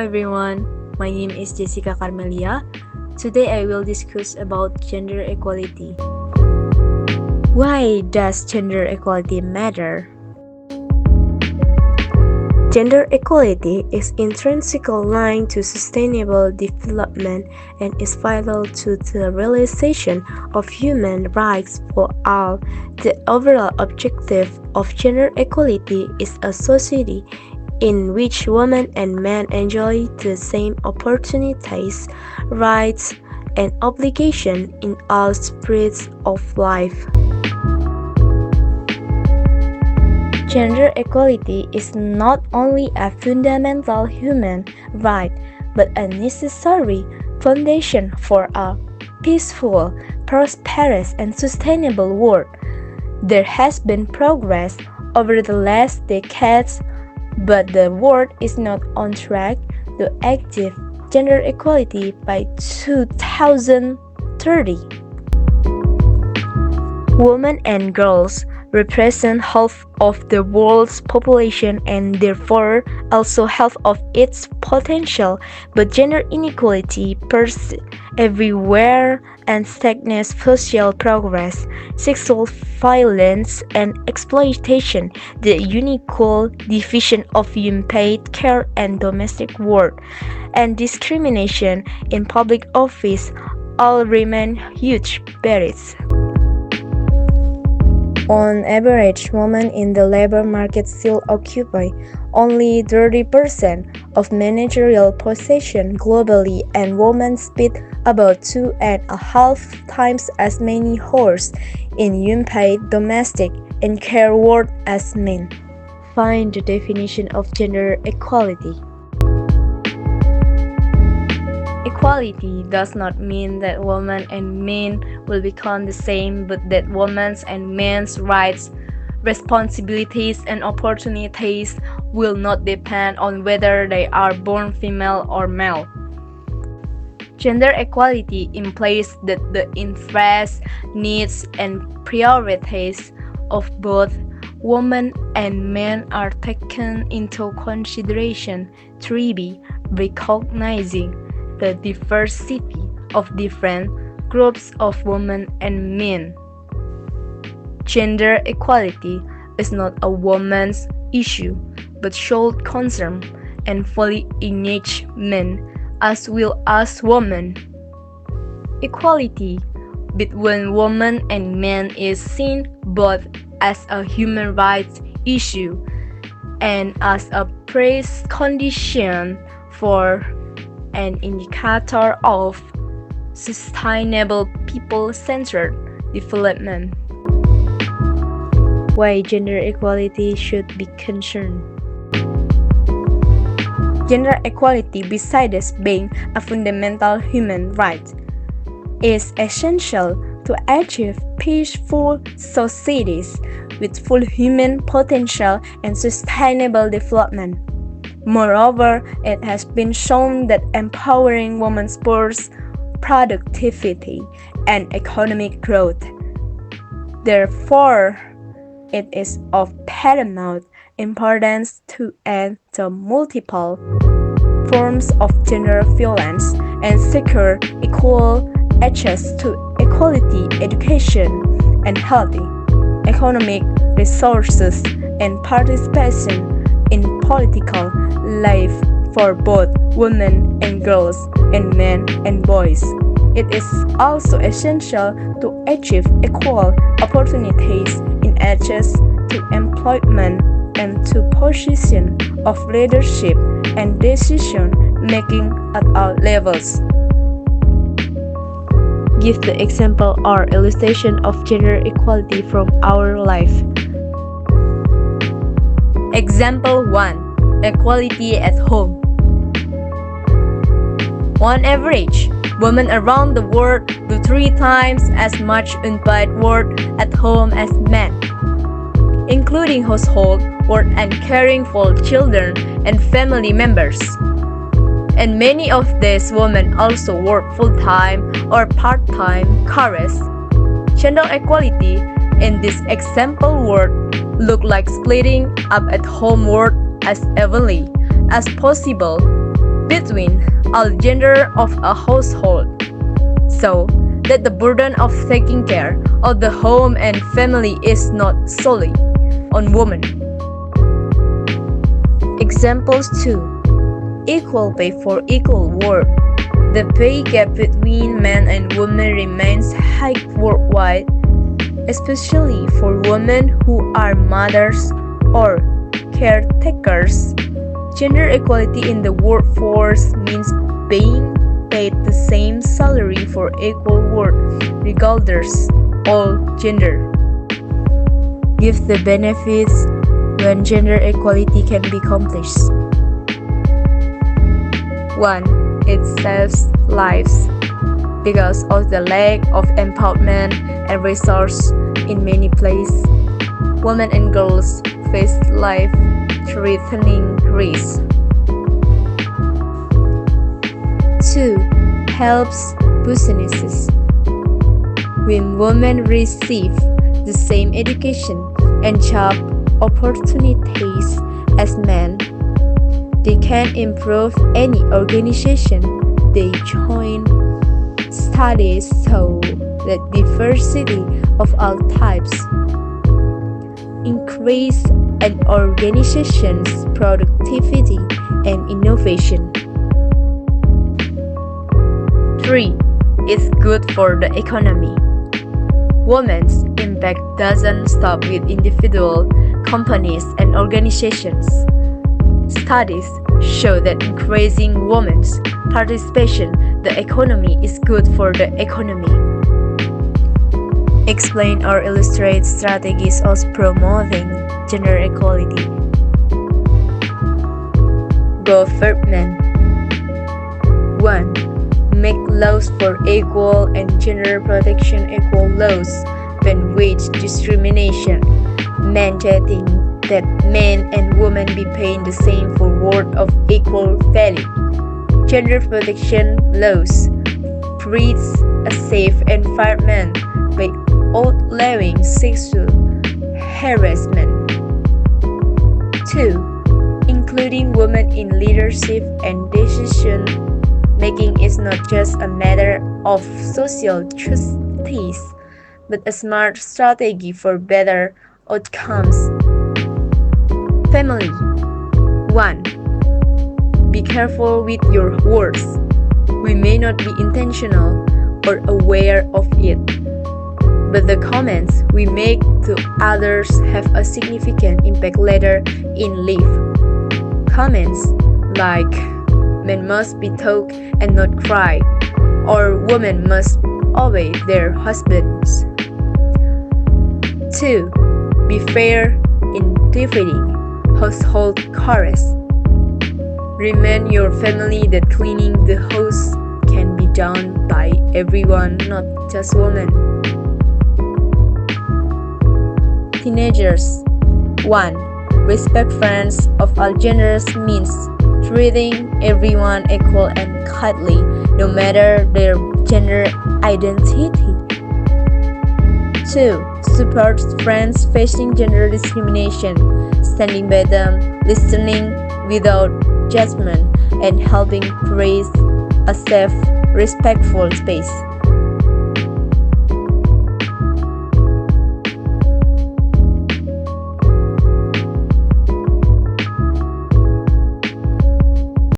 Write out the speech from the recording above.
everyone, my name is Jessica Carmelia. Today I will discuss about gender equality. Why does gender equality matter? Gender equality is intrinsically linked to sustainable development and is vital to the realization of human rights for all. The overall objective of gender equality is a society in which women and men enjoy the same opportunities, rights, and obligations in all spheres of life. Gender equality is not only a fundamental human right, but a necessary foundation for a peaceful, prosperous, and sustainable world. There has been progress over the last decades, but the world is not on track to achieve gender equality by 2030. Women and girls represent half of the world's population and therefore also half of its potential, but gender inequality persists everywhere and stagnates social progress. Sexual violence and exploitation, the unequal division of unpaid care and domestic work, and discrimination in public office all remain huge barriers. On average, women in the labor market still occupy only 30% of managerial positions globally, and women spend about 2.5 times as many hours in unpaid domestic and care work as men. Find the definition of gender equality. Equality does not mean that women and men will become the same, but that women's and men's rights, responsibilities, and opportunities will not depend on whether they are born female or male. Gender equality implies that the interests, needs, and priorities of both women and men are taken into consideration, 3b, recognizing the diversity of different groups of women and men. Gender equality is not a woman's issue, but should concern and fully engage men as well as women. Equality between women and men is seen both as a human rights issue and as a precondition for an indicator of sustainable people-centered development. Why gender equality should be concerned. Gender equality, besides being a fundamental human right, is essential to achieve peaceful societies with full human potential and sustainable development. Moreover, it has been shown that empowering women spurs productivity and economic growth. Therefore, it is of paramount importance to end the multiple forms of gender violence and secure equal access to equality, education, and healthy economic resources and participation in political life for both women and girls and men and boys. It is also essential to achieve equal opportunities in access to employment and to position of leadership and decision making at all levels. Give the example or illustration of gender equality from our life. Example 1. Equality at home. On average, women around the world do 3 times as much unpaid work at home as men, including household work and caring for children and family members. And many of these women also work full-time or part-time careers. Gender equality in this example would look like splitting up at home work as evenly as possible between all gender of a household, so that the burden of taking care of the home and family is not solely on women. Examples 2. Equal pay for equal work. The pay gap between men and women remains high worldwide, especially for women who are mothers or caretakers. Gender equality in the workforce means being paid the same salary for equal work, regardless of gender. Give the benefits when gender equality can be accomplished. 1. It saves lives. Because of the lack of empowerment and resource in many places, women and girls face life-threatening risks. 2. Helps businesses. When women receive the same education and job opportunities as men, they can improve any organization they join. Studies show that diversity of all types increase an organization's productivity and innovation. 3. It's good for the economy. Women's impact doesn't stop with individual companies and organizations. Studies show that increasing women's participation in the economy is good for the economy. Explain or illustrate strategies of promoting gender equality. Government. 1. Make laws for equal and gender protection. Equal laws ban wage discrimination, mandating that men and women be paid the same for work of equal value. Gender protection laws create a safe environment by outlawing sexual harassment. 2. Including women in leadership and decision making is not just a matter of social justice, but a smart strategy for better outcomes. Family. 1. Be careful with your words. We may not be intentional or aware of it, but the comments we make to others have a significant impact later in life. Comments like men must be taught and not cry, or women must obey their husbands. 2. Be fair in dividing household chores. Remind your family that cleaning the house can be done by everyone, not just women. Teenagers. 1. Respect friends of all genders means treating everyone equal and kindly, no matter their gender identity. 2. Support friends facing gender discrimination, standing by them, listening without judgment, and helping create a safe, respectful space.